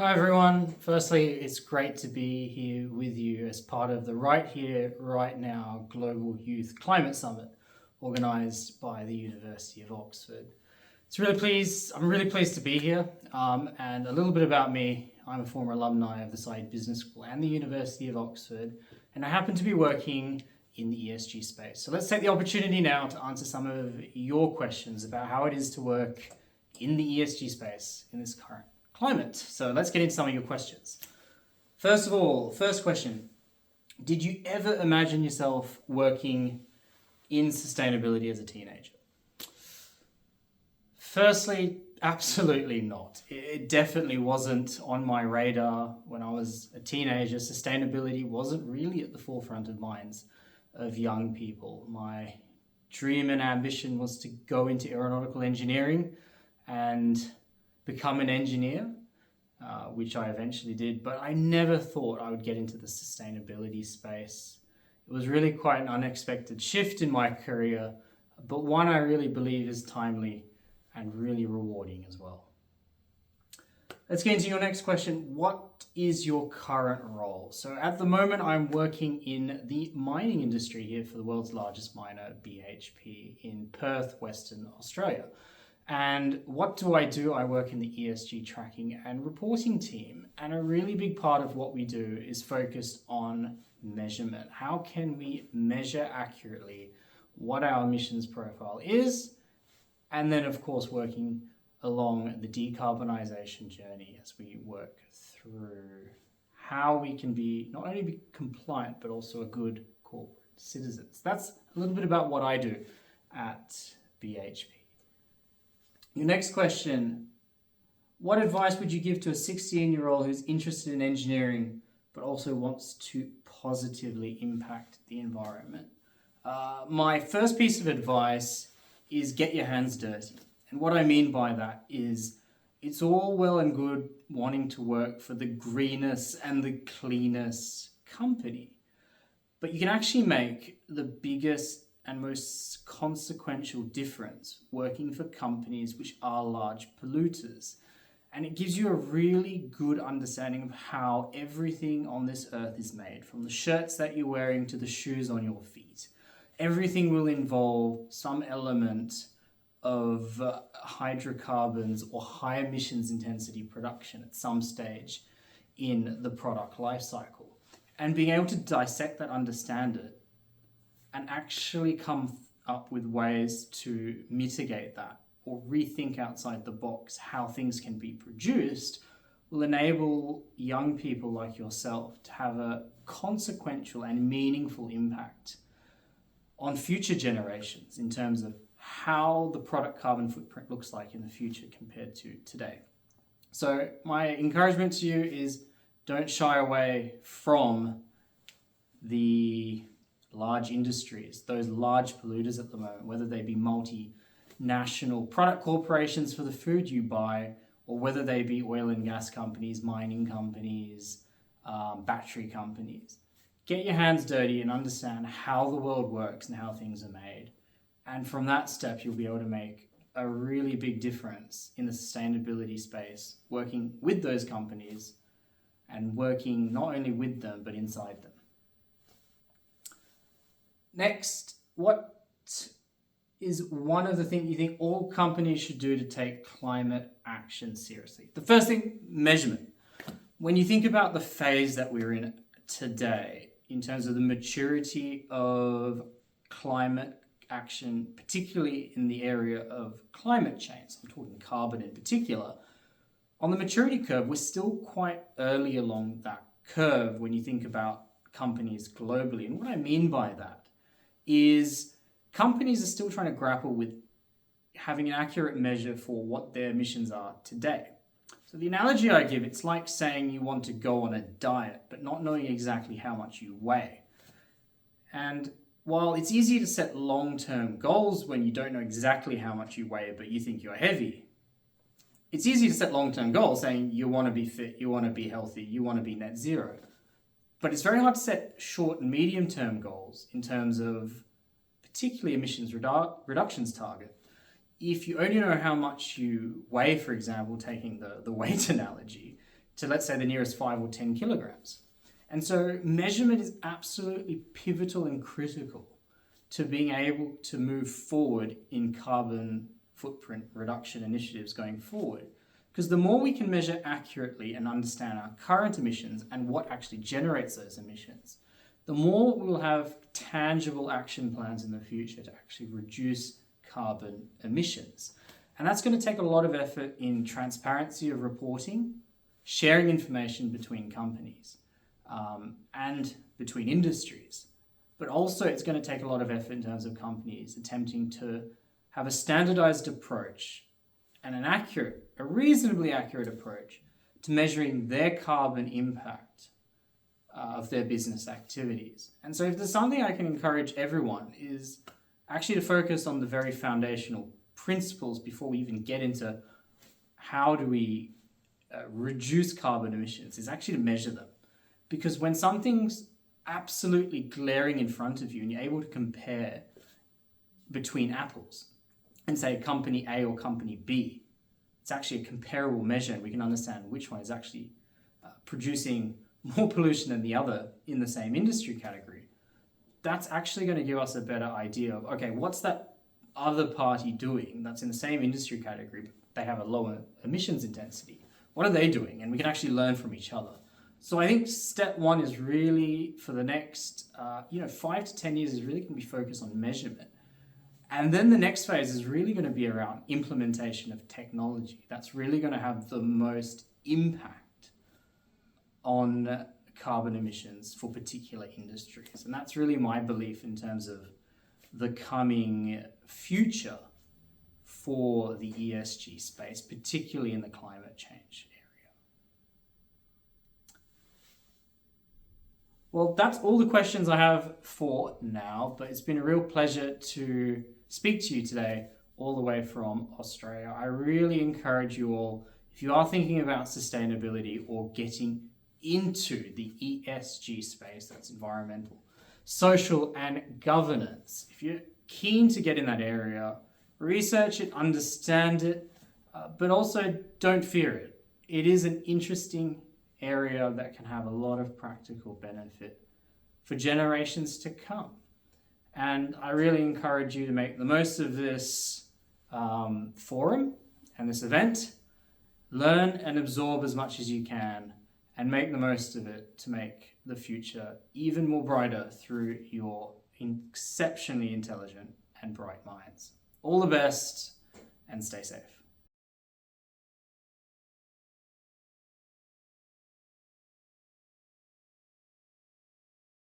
Hi everyone. Firstly, it's great to be here with you as part of the Right Here, Right Now Global Youth Climate Summit organised by the University of Oxford. I'm really pleased to be here. And a little bit about me, I'm a former alumni of the Saïd Business School and the University of Oxford, and I happen to be working in the ESG space. So let's take the opportunity now to answer some of your questions about how it is to work in the ESG space in this current climate. So let's get into some of your questions. First of all, first question, did you ever imagine yourself working in sustainability as a teenager? Firstly, absolutely not. It definitely wasn't on my radar when I was a teenager. Sustainability wasn't really at the forefront of minds of young people. My dream and ambition was to go into aeronautical engineering and become an engineer, which I eventually did, but I never thought I would get into the sustainability space. It was really quite an unexpected shift in my career, but one I really believe is timely and really rewarding as well. Let's get into your next question. What is your current role? So at the moment, I'm working in the mining industry here for the world's largest miner, BHP, in Perth, Western Australia. And what do? I work in the ESG tracking and reporting team. And a really big part of what we do is focused on measurement. How can we measure accurately what our emissions profile is? And then, of course, working along the decarbonisation journey as we work through how we can not only be compliant, but also a good corporate citizen. So that's a little bit about what I do at BHP. Your next question, what advice would you give to a 16-year-old who's interested in engineering but also wants to positively impact the environment? My first piece of advice is get your hands dirty. And what I mean by that is it's all well and good wanting to work for the greenest and the cleanest company, but you can actually make the biggest and most consequential difference working for companies which are large polluters. And it gives you a really good understanding of how everything on this earth is made, from the shirts that you're wearing to the shoes on your feet. Everything will involve some element of hydrocarbons or high emissions intensity production at some stage in the product life cycle. And being able to dissect that, understand it, and actually come up with ways to mitigate that or rethink outside the box how things can be produced will enable young people like yourself to have a consequential and meaningful impact on future generations in terms of how the product carbon footprint looks like in the future compared to today. So my encouragement to you is don't shy away from the large industries, those large polluters at the moment, whether they be multinational product corporations for the food you buy, or whether they be oil and gas companies, mining companies, battery companies. Get your hands dirty and understand how the world works and how things are made. And from that step, you'll be able to make a really big difference in the sustainability space, working with those companies and working not only with them, but inside them. Next, what is one of the things you think all companies should do to take climate action seriously? The first thing, measurement. When you think about the phase that we're in today, in terms of the maturity of climate action, particularly in the area of climate change, I'm talking carbon in particular, on the maturity curve, we're still quite early along that curve when you think about companies globally. And what I mean by that is companies are still trying to grapple with having an accurate measure for what their emissions are today. So the analogy I give, it's like saying you want to go on a diet, but not knowing exactly how much you weigh. And while it's easy to set long-term goals when you don't know exactly how much you weigh, but you think you're heavy, it's easy to set long-term goals saying you want to be fit, you want to be healthy, you want to be net zero. But it's very hard to set short and medium-term goals in terms of particularly emissions reductions target. If you only know how much you weigh, for example, taking the weight analogy, to, let's say, the nearest 5 or 10 kilograms. And so measurement is absolutely pivotal and critical to being able to move forward in carbon footprint reduction initiatives going forward. Because the more we can measure accurately and understand our current emissions and what actually generates those emissions, the more we will have tangible action plans in the future to actually reduce carbon emissions. And that's going to take a lot of effort in transparency of reporting, sharing information between companies, and between industries. But also it's going to take a lot of effort in terms of companies attempting to have a standardized approach and a reasonably accurate approach to measuring their carbon impact of their business activities. And so if there's something I can encourage everyone is actually to focus on the very foundational principles before we even get into how do we reduce carbon emissions, is actually to measure them. Because when something's absolutely glaring in front of you and you're able to compare between apples and say company A or company B, it's actually a comparable measure and we can understand which one is actually producing more pollution than the other in the same industry category. That's actually going to give us a better idea of, okay, what's that other party doing that's in the same industry category, but they have a lower emissions intensity? What are they doing? And we can actually learn from each other. So I think step one is really, for the next 5 to 10 years, is really going to be focused on measurement. And then the next phase is really going to be around implementation of technology. That's really going to have the most impact on carbon emissions for particular industries. And that's really my belief in terms of the coming future for the ESG space, particularly in the climate change area. Well, that's all the questions I have for now, but it's been a real pleasure to speak to you today all the way from Australia. I really encourage you all, if you are thinking about sustainability or getting into the ESG space, that's environmental, social and governance, if you're keen to get in that area, research it, understand it, but also don't fear it. It is an interesting area that can have a lot of practical benefit for generations to come. And I really encourage you to make the most of this forum and this event. Learn and absorb as much as you can and make the most of it to make the future even more brighter through your exceptionally intelligent and bright minds. All the best and stay safe.